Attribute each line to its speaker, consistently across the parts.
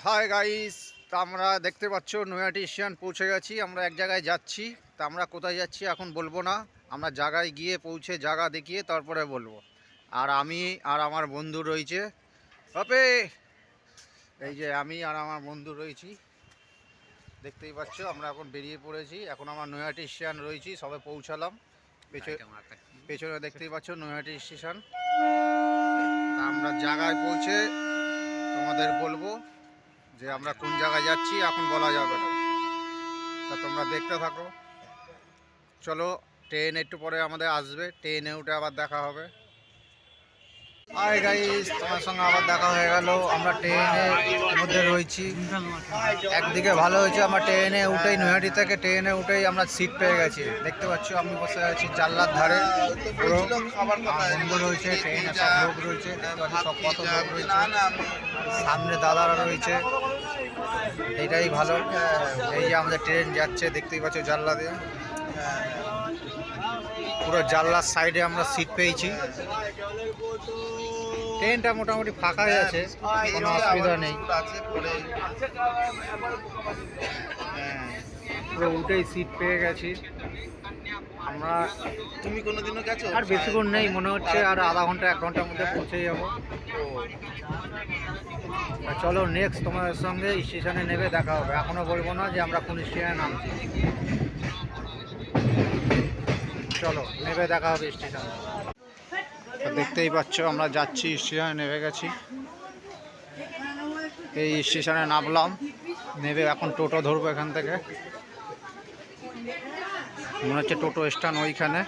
Speaker 1: Hi guys, তা আমরা দেখতে পাচ্ছ নৈহাটি স্টেশন পৌঁছে গেছি। আমরা এক জায়গায় যাচ্ছি। তা আমরা কোথায় যাচ্ছি এখন বলবো না, আমরা জায়গায় গিয়ে পৌঁছে জায়গা দেখিয়ে তারপরে বলবো। আর আমি আর আমার বন্ধু রয়েছে বাপে, এই যে আমি আর আমার বন্ধু রয়েছি, দেখতেই পাচ্ছ। আমরা এখন বেরিয়ে পড়েছি। এখন আমরা নৈহাটি স্টেশন রয়েছি, সবে পৌঁছালাম। পেছনে দেখতেই পাচ্ছ নৈহাটি স্টেশন। তা আমরা জায়গায় পৌঁছে তোমাদের বলবো যে আমরা কোন জায়গায় যাচ্ছি, এখন বলা যাবে না। তা তোমরা দেখতে থাকো। চলো, ট্রেন একটু পরে আমাদের আসবে, ট্রেনে উঠে আবার দেখা হবে। হাই গাইস, তোমার সঙ্গে আবার দেখা হয়ে গেল। আমরা ট্রেনের মধ্যে রয়েছি। একদিকে ভালো হয়েছে, আমরা ট্রেনে উঠেই নৈহাটি থেকে ট্রেনে উঠেই আমরা সিট পেয়ে গেছি। দেখতে পাচ্ছ আমি বসে আছি জানলার ধারে। বন্ধু রয়েছে, ট্রেনে সব লোক রয়েছে, সব কত লোক রয়েছে, সামনে দাদারা রয়েছে। এইটাই ভালো। এই যে আমাদের ট্রেন যাচ্ছে, দেখতেই পাচ্ছ জানলা দিয়ে। পুরো জানলার সাইডে আমরা সিট পেয়েছি। ট্রেনটা মোটামুটি ফাঁকা হয়ে আছে, কোনো অসুবিধা নেই। পুরো উঠেই সিট পেয়ে গেছি আমরা।
Speaker 2: তুমি কোনোদিনও গেছো?
Speaker 1: আর বেশিক্ষণ নেই, মনে হচ্ছে আর আধা ঘন্টা 1 ঘন্টার মধ্যে পৌঁছে যাবো। চলো নেক্সট তোমাদের সঙ্গে স্টেশনে নেমে দেখা হবে। এখনো বলবো না যে আমরা কোন স্টেশনে নামছি। চলো নেমে দেখা হবে স্টেশনে। দেখতেই পাচ্ছ আমরা যাচ্ছি, স্টেশনে নেমে গেছি। এই স্টেশনে নামলাম, নেমে এখন টোটো ধরবো এখান থেকে। মনে হচ্ছে টোটো স্ট্যান্ড ওইখানে।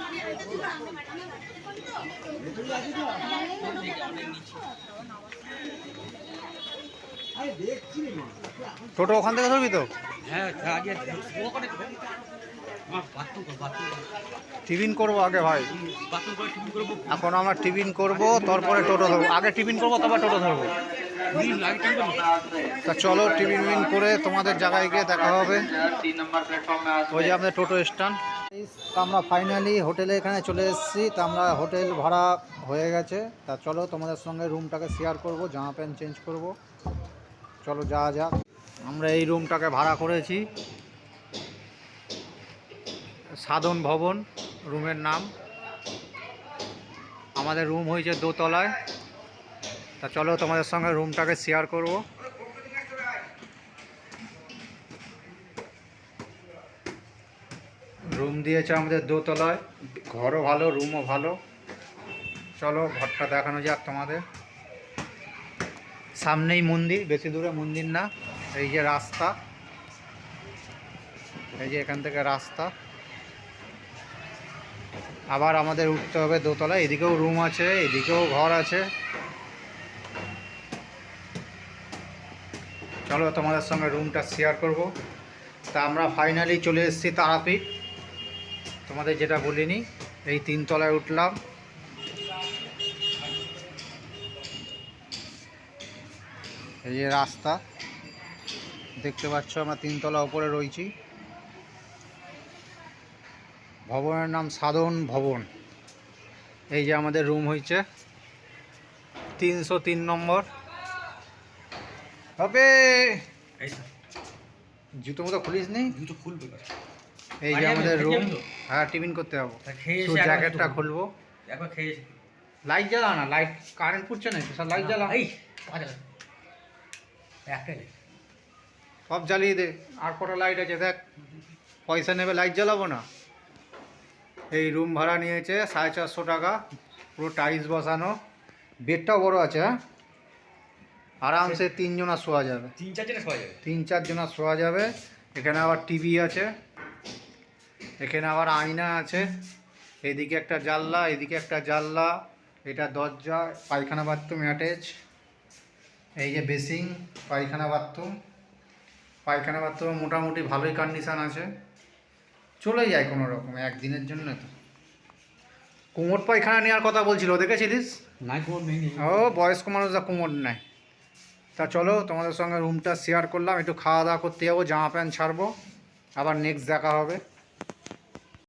Speaker 1: টোটো ওখান থেকে ধরবি তো? টিফিন করবো আগে ভাই, এখন আমরা টিফিন করবো তারপরে টোটো ধরবো। আগে টিফিন করবো তারপর টোটো ধরবো। তা চলো টিফিন করে তোমাদের জায়গায় গিয়ে দেখা হবে। ওই যে আমাদের টোটো স্ট্যান্ড। আমরা ফাইনালি হোটেলে এখানে চলে এসেছি। তা আমরা হোটেল ভাড়া হয়ে গেছে। তা চলো তোমাদের সঙ্গে রুমটাকে শেয়ার করব, জামা প্যান্ট চেঞ্জ করব। চলো যাওয়া যাক। আমরা এই রুমটাকে ভাড়া করেছি, সাধন ভবন রুমের নাম। আমাদের রুম হয়েছে দোতলায়। তা চলো তোমাদের সঙ্গে রুমটাকে শেয়ার করব। রুম দিয়েছে আমাদের দোতলায়, ঘরও ভালো, রুমও ভালো। চলো ঘরটা দেখানো যাক তোমাদের। সামনেই মন্দির, বেশি দূরে মন্দির না। এই যে রাস্তা, এই যে এখান থেকে রাস্তা। আবার আমাদের উঠতে হবে দোতলায়। এদিকেও রুম আছে, এদিকেও ঘর আছে। চলো তোমাদের সঙ্গে রুমটা শেয়ার করব। তা আমরা ফাইনালি চলে এসেছি তারাপীঠ। তোমাদের যেটা বলিনি, এই 3 তলায় উঠলাম। এই যে রাস্তা দেখতে পাচ্ছ, আমরা 3 তলা উপরে রয়েছি। ভবনের নাম সাধন ভবন। এই যে আমাদের রুম হয়েছে 303 নম্বর। হবে জুতো মতো খুলিস নি?
Speaker 2: জুতো খুলবে।
Speaker 1: এই যে আমাদের রুম। হ্যাঁ টিফিন করতে যাবো, জ্যাকেটটা খুলবো। লাইট জ্বালা না, লাইট কারেন্ট পুড়ছে না, সব লাইট জ্বালা। সব জ্বালিয়ে দে। আর কটা লাইট আছে দেখ, পয়সা নেবে, লাইট জ্বালাবো না। এই রুম ভাড়া নিয়েছে 450 টাকা, পুরো টাইলস বসানো। বেডটাও বড় আছে। হ্যাঁ আরামসে 3 জনা শোয়া যাবে, 3-4 জনা শোয়া যাবে। এখানে আবার টিভি আছে, এখানে আবার আয়না আছে। এদিকে একটা জানলা, এদিকে একটা জানলা, এটা দরজা। পায়খানা বাথরুম অ্যাটাচ। এই যে বেসিং, পায়খানা বাথরুম। পায়খানা বাথরুম মোটামুটি ভালোই কন্ডিশান আছে, চলে যায় কোনো রকম একদিনের জন্য। তো কোমর পায়খানা নেওয়ার কথা বলছিল, দেখেছিলিস? ও বয়স্ক মানুষরা কোমর নেয়। তা চলো তোমাদের সঙ্গে রুমটা শেয়ার করলাম। একটু খাওয়া দাওয়া করতে যাবো, জামা প্যান্ট ছাড়বো, আবার নেক্সট দেখা হবে।